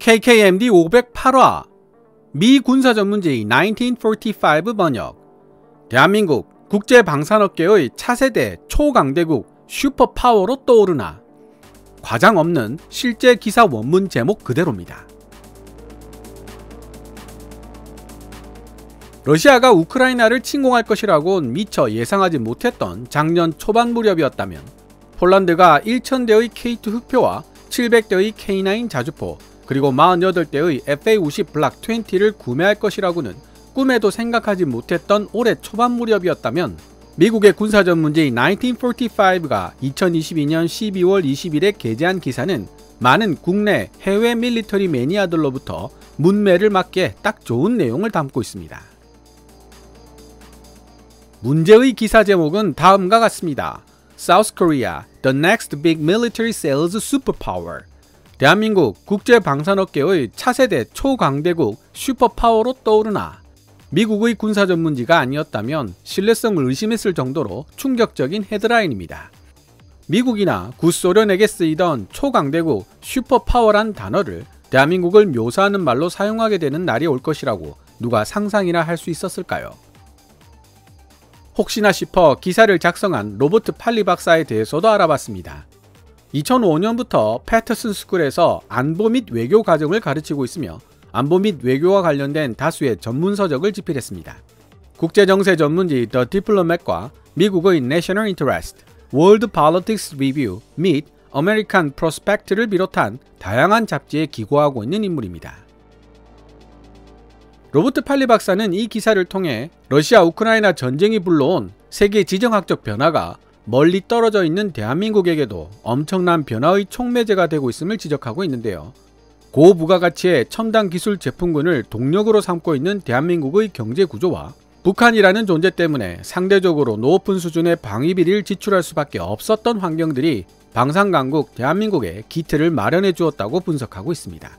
KKMD 508화 미 군사전문지 1945 번역. 대한민국 국제방산업계의 차세대 초강대국 슈퍼파워로 떠오르나. 과장 없는 실제 기사 원문 제목 그대로입니다. 러시아가 우크라이나를 침공할 것이라고는 미처 예상하지 못했던 작년 초반 무렵이었다면 폴란드가 1000대의 K2 흑표와 700대의 K9 자주포 그리고 48대의 FA-50 블락 20를 구매할 것이라고는 꿈에도 생각하지 못했던 올해 초반 무렵이었다면 미국의 군사전문지 1945가 2022년 12월 20일에 게재한 기사는 많은 국내 해외 밀리터리 매니아들로부터 문매를 맞기에 딱 좋은 내용을 담고 있습니다. 문제의 기사 제목은 다음과 같습니다. South Korea, the next big military sales superpower. 대한민국 국제방산업계의 차세대 초강대국 슈퍼파워로 떠오르나. 미국의 군사전문지가 아니었다면 신뢰성을 의심했을 정도로 충격적인 헤드라인입니다. 미국이나 구소련에게 쓰이던 초강대국 슈퍼파워란 단어를 대한민국을 묘사하는 말로 사용하게 되는 날이 올 것이라고 누가 상상이나 할 수 있었을까요? 혹시나 싶어 기사를 작성한 로버트 팔리 박사에 대해서도 알아봤습니다. 2005년부터 패터슨 스쿨에서 안보 및 외교 과정을 가르치고 있으며 안보 및 외교와 관련된 다수의 전문 서적을 집필했습니다. 국제정세 전문지 The Diplomat과 미국의 National Interest, World Politics Review 및 American Prospect를 비롯한 다양한 잡지에 기고하고 있는 인물입니다. 로버트 팔리 박사는 이 기사를 통해 러시아 우크라이나 전쟁이 불러온 세계 지정학적 변화가 멀리 떨어져 있는 대한민국에게도 엄청난 변화의 촉매제가 되고 있음을 지적하고 있는데요. 고부가가치의 첨단 기술 제품군을 동력으로 삼고 있는 대한민국의 경제 구조와 북한이라는 존재 때문에 상대적으로 높은 수준의 방위비를 지출할 수밖에 없었던 환경들이 방산강국 대한민국에 기틀을 마련해 주었다고 분석하고 있습니다.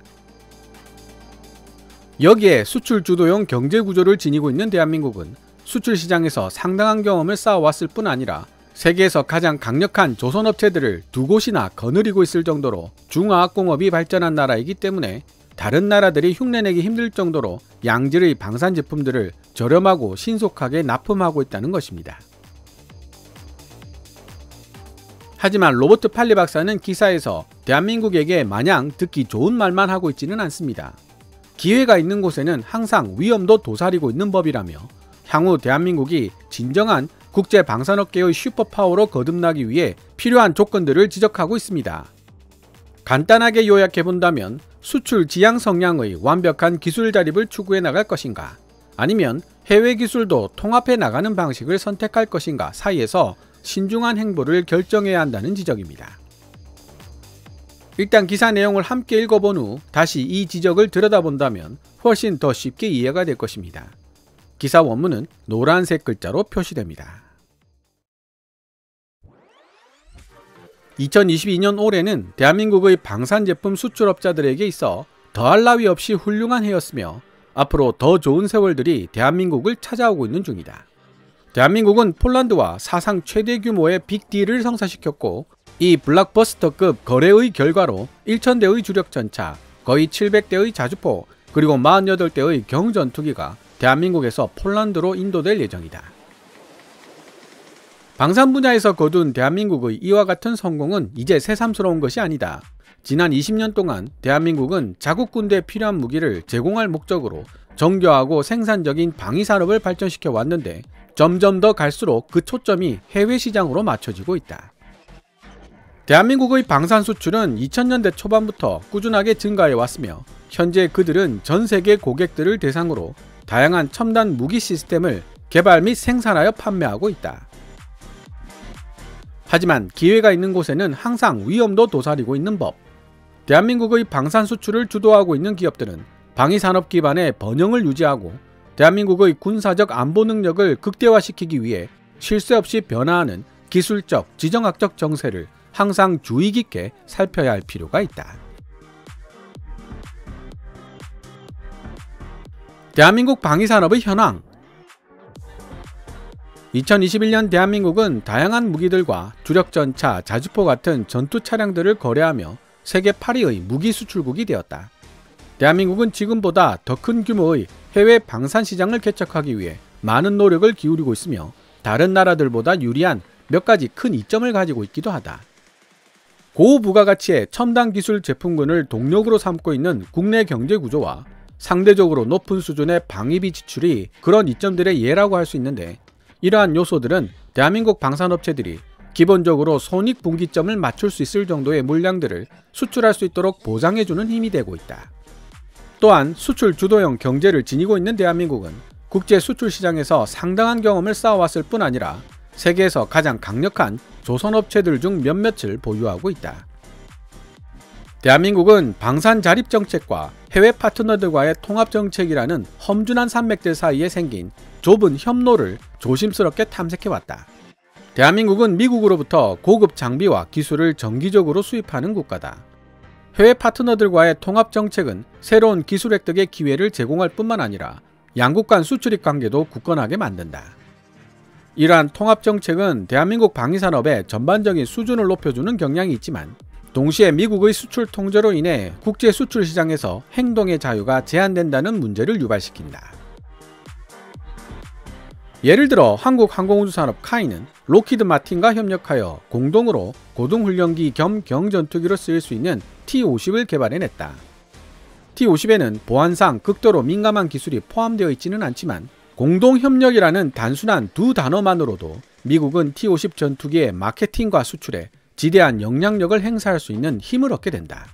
여기에 수출 주도형 경제 구조를 지니고 있는 대한민국은 수출 시장에서 상당한 경험을 쌓아왔을 뿐 아니라 세계에서 가장 강력한 조선업체들을 두 곳이나 거느리고 있을 정도로 중화학공업이 발전한 나라이기 때문에 다른 나라들이 흉내내기 힘들 정도로 양질의 방산 제품들을 저렴하고 신속하게 납품하고 있다는 것입니다. 하지만 로버트 팔리 박사는 기사에서 대한민국에게 마냥 듣기 좋은 말만 하고 있지는 않습니다. 기회가 있는 곳에는 항상 위험도 도사리고 있는 법이라며 향후 대한민국이 진정한 국제방산업계의 슈퍼파워로 거듭나기 위해 필요한 조건들을 지적하고 있습니다. 간단하게 요약해본다면 수출 지향 성향의 완벽한 기술 자립을 추구해 나갈 것인가, 아니면 해외 기술도 통합해 나가는 방식을 선택할 것인가 사이에서 신중한 행보를 결정해야 한다는 지적입니다. 일단 기사 내용을 함께 읽어본 후 다시 이 지적을 들여다본다면 훨씬 더 쉽게 이해가 될 것입니다. 기사 원문은 노란색 글자로 표시됩니다. 2022년 올해는 대한민국의 방산제품 수출업자들에게 있어 더할 나위 없이 훌륭한 해였으며 앞으로 더 좋은 세월들이 대한민국을 찾아오고 있는 중이다. 대한민국은 폴란드와 사상 최대 규모의 빅딜을 성사시켰고 이 블록버스터급 거래의 결과로 1000대의 주력전차, 거의 700대의 자주포, 그리고 48대의 경전투기가 대한민국에서 폴란드로 인도될 예정이다. 방산 분야에서 거둔 대한민국의 이와 같은 성공은 이제 새삼스러운 것이 아니다. 지난 20년 동안 대한민국은 자국 군대에 필요한 무기를 제공할 목적으로 정교하고 생산적인 방위산업을 발전시켜 왔는데 점점 더 갈수록 그 초점이 해외 시장으로 맞춰지고 있다. 대한민국의 방산 수출은 2000년대 초반부터 꾸준하게 증가해 왔으며 현재 그들은 전 세계 고객들을 대상으로 다양한 첨단 무기 시스템을 개발 및 생산하여 판매하고 있다. 하지만 기회가 있는 곳에는 항상 위험도 도사리고 있는 법. 대한민국의 방산 수출을 주도하고 있는 기업들은 방위산업 기반의 번영을 유지하고 대한민국의 군사적 안보 능력을 극대화시키기 위해 쉴 새 없이 변화하는 기술적, 지정학적 정세를 항상 주의 깊게 살펴야 할 필요가 있다. 대한민국 방위산업의 현황. 2021년 대한민국은 다양한 무기들과 주력전차, 자주포 같은 전투 차량들을 거래하며 세계 8위의 무기 수출국이 되었다. 대한민국은 지금보다 더 큰 규모의 해외 방산 시장을 개척하기 위해 많은 노력을 기울이고 있으며 다른 나라들보다 유리한 몇 가지 큰 이점을 가지고 있기도 하다. 고부가가치의 첨단 기술 제품군을 동력으로 삼고 있는 국내 경제 구조와 상대적으로 높은 수준의 방위비 지출이 그런 이점들의 예라고 할 수 있는데, 이러한 요소들은 대한민국 방산업체들이 기본적으로 손익분기점을 맞출 수 있을 정도의 물량들을 수출할 수 있도록 보장해주는 힘이 되고 있다. 또한 수출 주도형 경제를 지니고 있는 대한민국은 국제 수출 시장에서 상당한 경험을 쌓아왔을 뿐 아니라 세계에서 가장 강력한 조선업체들 중 몇몇을 보유하고 있다. 대한민국은 방산 자립 정책과 해외 파트너들과의 통합 정책이라는 험준한 산맥들 사이에 생긴 좁은 협로를 조심스럽게 탐색해왔다. 대한민국은 미국으로부터 고급 장비와 기술을 정기적으로 수입하는 국가다. 해외 파트너들과의 통합 정책은 새로운 기술 획득의 기회를 제공할 뿐만 아니라 양국 간 수출입 관계도 굳건하게 만든다. 이러한 통합 정책은 대한민국 방위산업의 전반적인 수준을 높여주는 경향이 있지만, 동시에 미국의 수출 통제로 인해 국제 수출 시장에서 행동의 자유가 제한된다는 문제를 유발시킨다. 예를 들어 한국항공우주산업 카이는 록히드 마틴과 협력하여 공동으로 고등훈련기 겸 경전투기로 쓰일 수 있는 T-50을 개발해냈다. T-50에는 보안상 극도로 민감한 기술이 포함되어 있지는 않지만, 공동협력이라는 단순한 두 단어만으로도 미국은 T-50 전투기의 마케팅과 수출에 지대한 영향력을 행사할 수 있는 힘을 얻게 된다.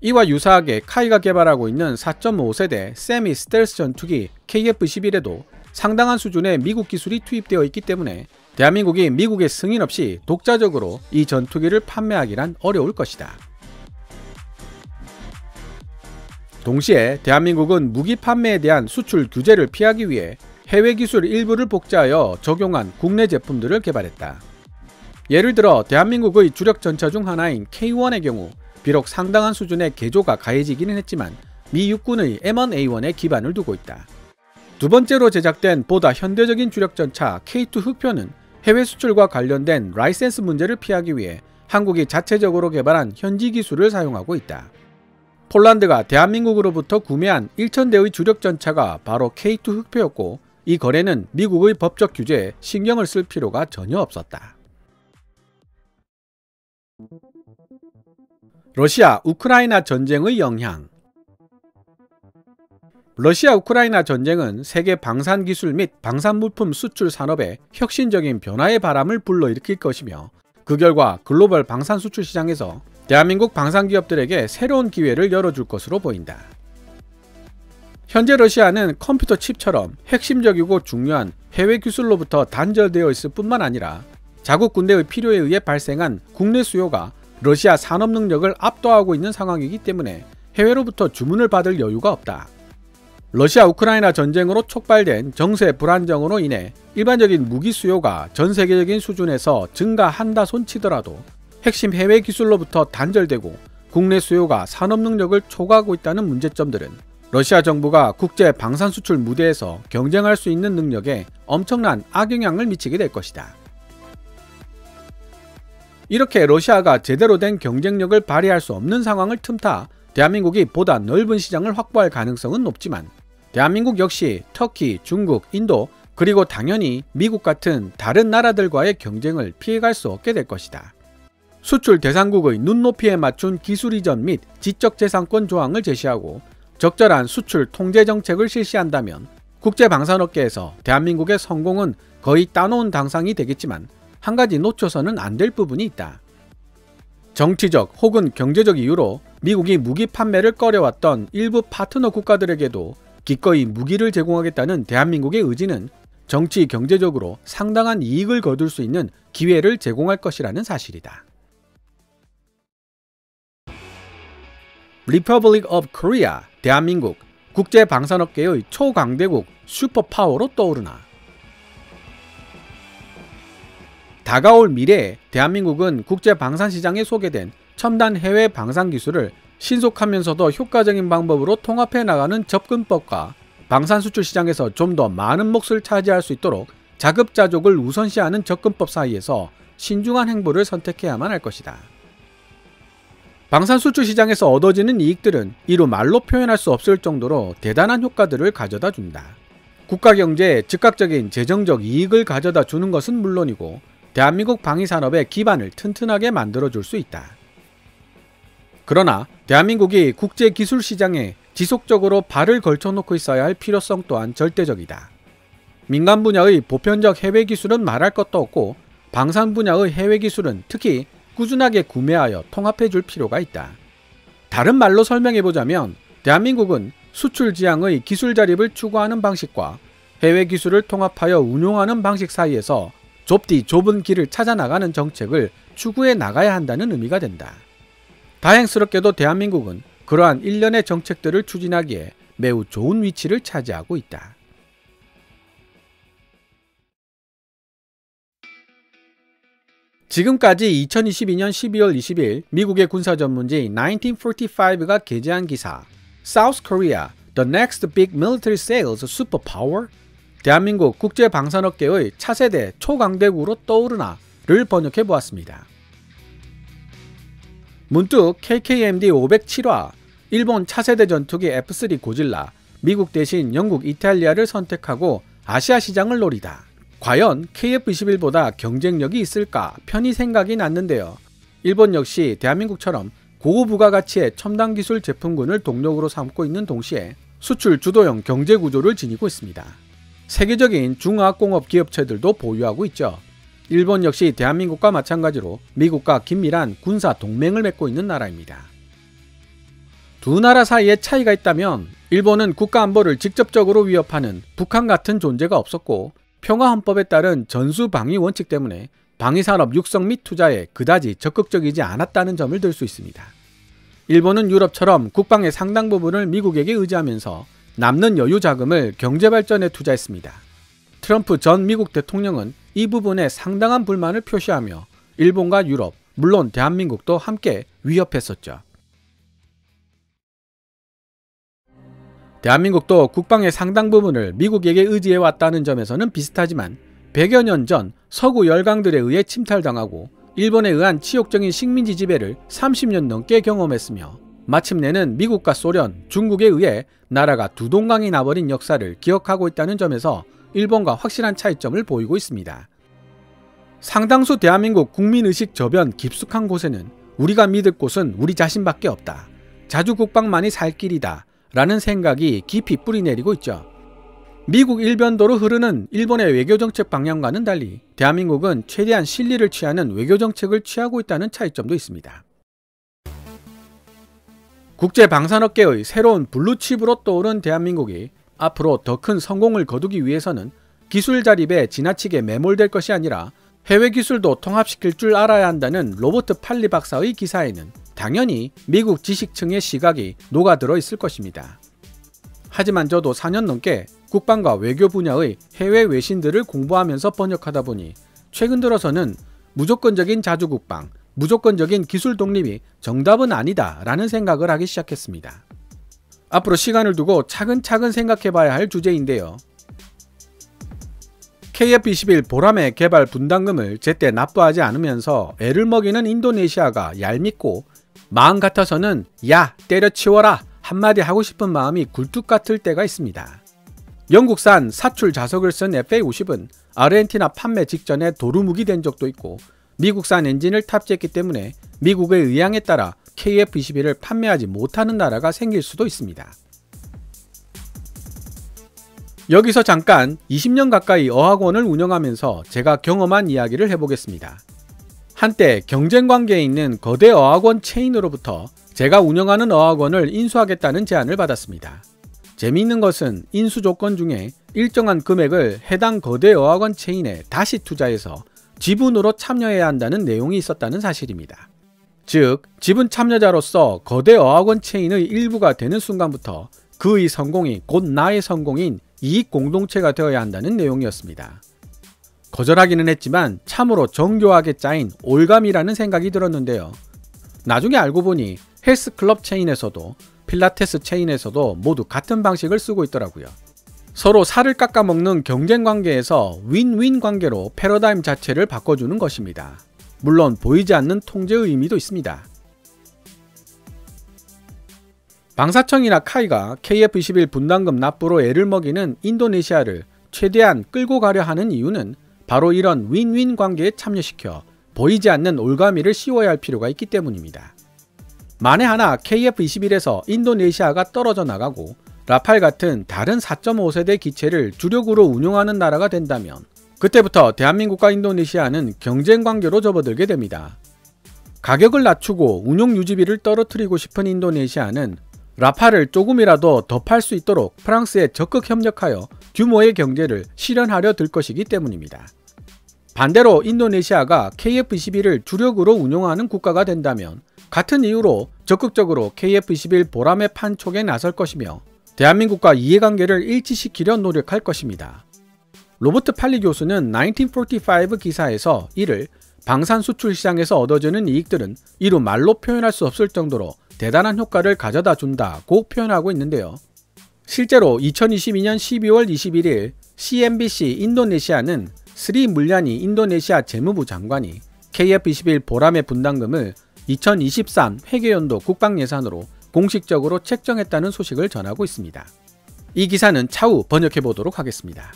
이와 유사하게 카이가 개발하고 있는 4.5세대 세미 스텔스 전투기 KF-11에도 상당한 수준의 미국 기술이 투입되어 있기 때문에 대한민국이 미국의 승인 없이 독자적으로 이 전투기를 판매하기란 어려울 것이다. 동시에 대한민국은 무기 판매에 대한 수출 규제를 피하기 위해 해외 기술 일부를 복제하여 적용한 국내 제품들을 개발했다. 예를 들어 대한민국의 주력 전차 중 하나인 K1의 경우 비록 상당한 수준의 개조가 가해지기는 했지만 미 육군의 M1A1에 기반을 두고 있다. 두 번째로 제작된 보다 현대적인 주력 전차 K2 흑표는 해외 수출과 관련된 라이센스 문제를 피하기 위해 한국이 자체적으로 개발한 현지 기술을 사용하고 있다. 폴란드가 대한민국으로부터 구매한 1000대의 주력 전차가 바로 K2 흑표였고, 이 거래는 미국의 법적 규제에 신경을 쓸 필요가 전혀 없었다. 러시아 우크라이나 전쟁의 영향. 러시아 우크라이나 전쟁은 세계 방산기술 및 방산물품 수출 산업에 혁신적인 변화의 바람을 불러일으킬 것이며, 그 결과 글로벌 방산 수출 시장에서 대한민국 방산기업들에게 새로운 기회를 열어줄 것으로 보인다. 현재 러시아는 컴퓨터 칩처럼 핵심적이고 중요한 해외 기술로부터 단절되어 있을 뿐만 아니라 자국 군대의 필요에 의해 발생한 국내 수요가 러시아 산업 능력을 압도하고 있는 상황이기 때문에 해외로부터 주문을 받을 여유가 없다. 러시아 우크라이나 전쟁으로 촉발된 정세 불안정으로 인해 일반적인 무기 수요가 전 세계적인 수준에서 증가한다 손치더라도 핵심 해외 기술로부터 단절되고 국내 수요가 산업 능력을 초과하고 있다는 문제점들은 러시아 정부가 국제 방산 수출 무대에서 경쟁할 수 있는 능력에 엄청난 악영향을 미치게 될 것이다. 이렇게 러시아가 제대로 된 경쟁력을 발휘할 수 없는 상황을 틈타 대한민국이 보다 넓은 시장을 확보할 가능성은 높지만, 대한민국 역시 터키, 중국, 인도, 그리고 당연히 미국 같은 다른 나라들과의 경쟁을 피해갈 수 없게 될 것이다. 수출 대상국의 눈높이에 맞춘 기술 이전 및 지적재산권 조항을 제시하고 적절한 수출 통제 정책을 실시한다면 국제방산업계에서 대한민국의 성공은 거의 따놓은 당상이 되겠지만, 한 가지 놓쳐서는 안 될 부분이 있다. 정치적 혹은 경제적 이유로 미국이 무기 판매를 꺼려왔던 일부 파트너 국가들에게도 기꺼이 무기를 제공하겠다는 대한민국의 의지는 정치 경제적으로 상당한 이익을 거둘 수 있는 기회를 제공할 것이라는 사실이다. Republic of Korea, 대한민국, 국제방산업계의 초강대국 슈퍼파워로 떠오르나. 다가올 미래에 대한민국은 국제방산시장에 소개된 첨단 해외 방산기술을 신속하면서도 효과적인 방법으로 통합해 나가는 접근법과 방산수출 시장에서 좀 더 많은 몫을 차지할 수 있도록 자급자족을 우선시하는 접근법 사이에서 신중한 행보를 선택해야만 할 것이다. 방산 수출 시장에서 얻어지는 이익들은 이루 말로 표현할 수 없을 정도로 대단한 효과들을 가져다 준다. 국가 경제에 즉각적인 재정적 이익을 가져다 주는 것은 물론이고 대한민국 방위산업의 기반을 튼튼하게 만들어 줄 수 있다. 그러나 대한민국이 국제기술시장에 지속적으로 발을 걸쳐놓고 있어야 할 필요성 또한 절대적이다. 민간 분야의 보편적 해외 기술은 말할 것도 없고 방산 분야의 해외 기술은 특히 꾸준하게 구매하여 통합해 줄 필요가 있다. 다른 말로 설명해보자면 대한민국은 수출 지향의 기술 자립을 추구하는 방식과 해외 기술을 통합하여 운용하는 방식 사이에서 좁디 좁은 길을 찾아 나가는 정책을 추구해 나가야 한다는 의미가 된다. 다행스럽게도 대한민국은 그러한 일련의 정책들을 추진하기에 매우 좋은 위치를 차지하고 있다. 지금까지 2022년 12월 20일 미국의 군사전문지 1945가 게재한 기사 South Korea, the next big military sales superpower? 대한민국 국제방산업계의 차세대 초강대국으로 떠오르나를 번역해보았습니다. 문득 KKMD 507화, 일본 차세대 전투기 F3 고질라, 미국 대신 영국 이탈리아를 선택하고 아시아 시장을 노리다. 과연 KF-21보다 경쟁력이 있을까 편히 생각이 났는데요. 일본 역시 대한민국처럼 고부가가치의 첨단 기술 제품군을 동력으로 삼고 있는 동시에 수출 주도형 경제 구조를 지니고 있습니다. 세계적인 중화학공업 기업체들도 보유하고 있죠. 일본 역시 대한민국과 마찬가지로 미국과 긴밀한 군사 동맹을 맺고 있는 나라입니다. 두 나라 사이에 차이가 있다면 일본은 국가안보를 직접적으로 위협하는 북한 같은 존재가 없었고 평화헌법에 따른 전수방위 원칙 때문에 방위산업 육성 및 투자에 그다지 적극적이지 않았다는 점을 들 수 있습니다. 일본은 유럽처럼 국방의 상당 부분을 미국에게 의지하면서 남는 여유 자금을 경제발전에 투자했습니다. 트럼프 전 미국 대통령은 이 부분에 상당한 불만을 표시하며 일본과 유럽, 물론 대한민국도 함께 위협했었죠. 대한민국도 국방의 상당 부분을 미국에게 의지해왔다는 점에서는 비슷하지만 100여 년 전 서구 열강들에 의해 침탈당하고 일본에 의한 치욕적인 식민지 지배를 30년 넘게 경험했으며 마침내는 미국과 소련, 중국에 의해 나라가 두 동강이 나버린 역사를 기억하고 있다는 점에서 일본과 확실한 차이점을 보이고 있습니다. 상당수 대한민국 국민의식 저변 깊숙한 곳에는 우리가 믿을 곳은 우리 자신밖에 없다. 자주국방만이 살 길이다. 라는 생각이 깊이 뿌리내리고 있죠. 미국 일변도로 흐르는 일본의 외교정책 방향과는 달리 대한민국은 최대한 실리를 취하는 외교정책을 취하고 있다는 차이점도 있습니다. 국제방산업계의 새로운 블루칩으로 떠오른 대한민국이 앞으로 더 큰 성공을 거두기 위해서는 기술 자립에 지나치게 매몰될 것이 아니라 해외 기술도 통합시킬 줄 알아야 한다는 로버트 팔리 박사의 기사에는 당연히 미국 지식층의 시각이 녹아들어 있을 것입니다. 하지만 저도 4년 넘게 국방과 외교 분야의 해외 외신들을 공부하면서 번역하다 보니 최근 들어서는 무조건적인 자주국방, 무조건적인 기술 독립이 정답은 아니다 라는 생각을 하기 시작했습니다. 앞으로 시간을 두고 차근차근 생각해봐야 할 주제인데요. KF-21 보람의 개발 분담금을 제때 납부하지 않으면서 애를 먹이는 인도네시아가 얄밉고 마음 같아서는 야 때려치워라 한마디 하고 싶은 마음이 굴뚝 같을 때가 있습니다. 영국산 사출 자석을 쓴 FA-50은 아르헨티나 판매 직전에 도루묵이 된 적도 있고 미국산 엔진을 탑재했기 때문에 미국의 의향에 따라 KF-21을 판매하지 못하는 나라가 생길 수도 있습니다. 여기서 잠깐 20년 가까이 어학원을 운영하면서 제가 경험한 이야기를 해보겠습니다. 한때 경쟁관계에 있는 거대 어학원 체인으로부터 제가 운영하는 어학원을 인수하겠다는 제안을 받았습니다. 재미있는 것은 인수 조건 중에 일정한 금액을 해당 거대 어학원 체인에 다시 투자해서 지분으로 참여해야 한다는 내용이 있었다는 사실입니다. 즉, 지분 참여자로서 거대 어학원 체인의 일부가 되는 순간부터 그의 성공이 곧 나의 성공인 이익 공동체가 되어야 한다는 내용이었습니다. 거절하기는 했지만 참으로 정교하게 짜인 올감이라는 생각이 들었는데요. 나중에 알고 보니 헬스클럽 체인에서도 필라테스 체인에서도 모두 같은 방식을 쓰고 있더라고요. 서로 살을 깎아먹는 경쟁 관계에서 윈윈 관계로 패러다임 자체를 바꿔주는 것입니다. 물론 보이지 않는 통제의 의미도 있습니다. 방사청이나 카이가 KF-21 분담금 납부로 애를 먹이는 인도네시아를 최대한 끌고 가려 하는 이유는 바로 이런 윈윈 관계에 참여시켜 보이지 않는 올가미를 씌워야 할 필요가 있기 때문입니다. 만에 하나 KF-21에서 인도네시아가 떨어져 나가고 라팔 같은 다른 4.5세대 기체를 주력으로 운용하는 나라가 된다면 그때부터 대한민국과 인도네시아는 경쟁 관계로 접어들게 됩니다. 가격을 낮추고 운용 유지비를 떨어뜨리고 싶은 인도네시아는 라팔을 조금이라도 더 팔 수 있도록 프랑스에 적극 협력하여 규모의 경제를 실현하려 들 것이기 때문입니다. 반대로 인도네시아가 KF-21을 주력으로 운용하는 국가가 된다면 같은 이유로 적극적으로 KF-21 보람의 판촉에 나설 것이며 대한민국과 이해관계를 일치시키려 노력할 것입니다. 로버트 팔리 교수는 1945 기사에서 이를 방산 수출 시장에서 얻어지는 이익들은 이루 말로 표현할 수 없을 정도로 대단한 효과를 가져다 준다고 표현하고 있는데요. 실제로 2022년 12월 21일 CNBC 인도네시아는 스리 물리아니 인도네시아 재무부 장관이 KF-21 보람의 분담금을 2023 회계연도 국방예산으로 공식적으로 책정했다는 소식을 전하고 있습니다. 이 기사는 차후 번역해 보도록 하겠습니다.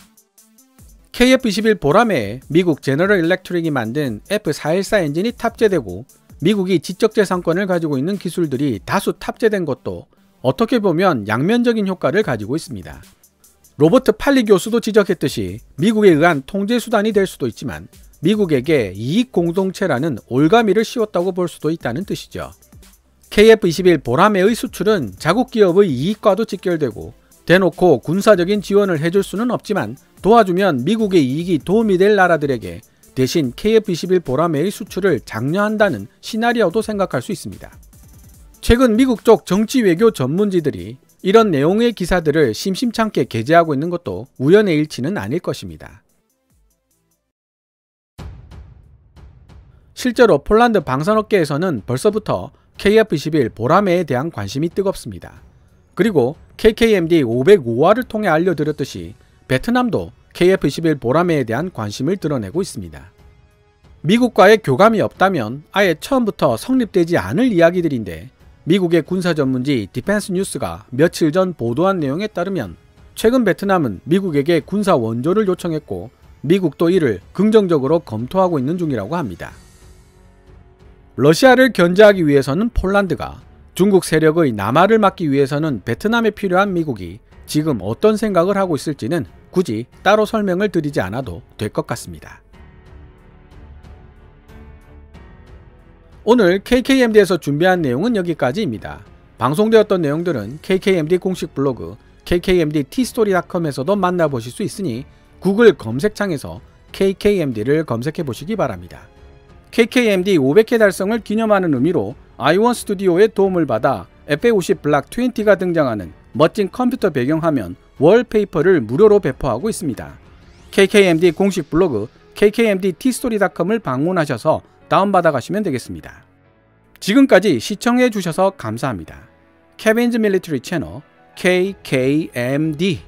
KF-21 보람에 미국 제너럴 일렉트릭이 만든 F414 엔진이 탑재되고 미국이 지적재산권을 가지고 있는 기술들이 다수 탑재된 것도 어떻게 보면 양면적인 효과를 가지고 있습니다. 로버트 팔리 교수도 지적했듯이 미국에 의한 통제수단이 될 수도 있지만 미국에게 이익공동체라는 올가미를 씌웠다고 볼 수도 있다는 뜻이죠. KF-21 보람의 수출은 자국 기업의 이익과도 직결되고 대놓고 군사적인 지원을 해줄 수는 없지만 도와주면 미국의 이익이 도움이 될 나라들에게 대신 KF-21 보람의 수출을 장려한다는 시나리오도 생각할 수 있습니다. 최근 미국 쪽 정치 외교 전문지들이 이런 내용의 기사들을 심심찮게 게재하고 있는 것도 우연의 일치는 아닐 것입니다. 실제로 폴란드 방산업계에서는 벌써부터 KF-21 보람에에 대한 관심이 뜨겁습니다. 그리고 KKMD 505화를 통해 알려드렸듯이 베트남도 KF-21 보람에에 대한 관심을 드러내고 있습니다. 미국과의 교감이 없다면 아예 처음부터 성립되지 않을 이야기들인데 미국의 군사 전문지 디펜스 뉴스가 며칠 전 보도한 내용에 따르면 최근 베트남은 미국에게 군사 원조를 요청했고 미국도 이를 긍정적으로 검토하고 있는 중이라고 합니다. 러시아를 견제하기 위해서는 폴란드가, 중국 세력의 남하를 막기 위해서는 베트남에 필요한 미국이 지금 어떤 생각을 하고 있을지는 굳이 따로 설명을 드리지 않아도 될 것 같습니다. 오늘 KKMD에서 준비한 내용은 여기까지입니다. 방송되었던 내용들은 KKMD 공식 블로그 kkmdtstory.com에서도 만나보실 수 있으니 구글 검색창에서 KKMD를 검색해 보시기 바랍니다. KKMD 500회 달성을 기념하는 의미로 i1 스튜디오의 도움을 받아 FA50 블락 20가 등장하는 멋진 컴퓨터 배경화면 월페이퍼를 무료로 배포하고 있습니다. KKMD 공식 블로그 kkmdtstory.com을 방문하셔서 다운받아 가시면 되겠습니다. 지금까지 시청해 주셔서 감사합니다. 케빈즈 밀리터리 채널 KKMD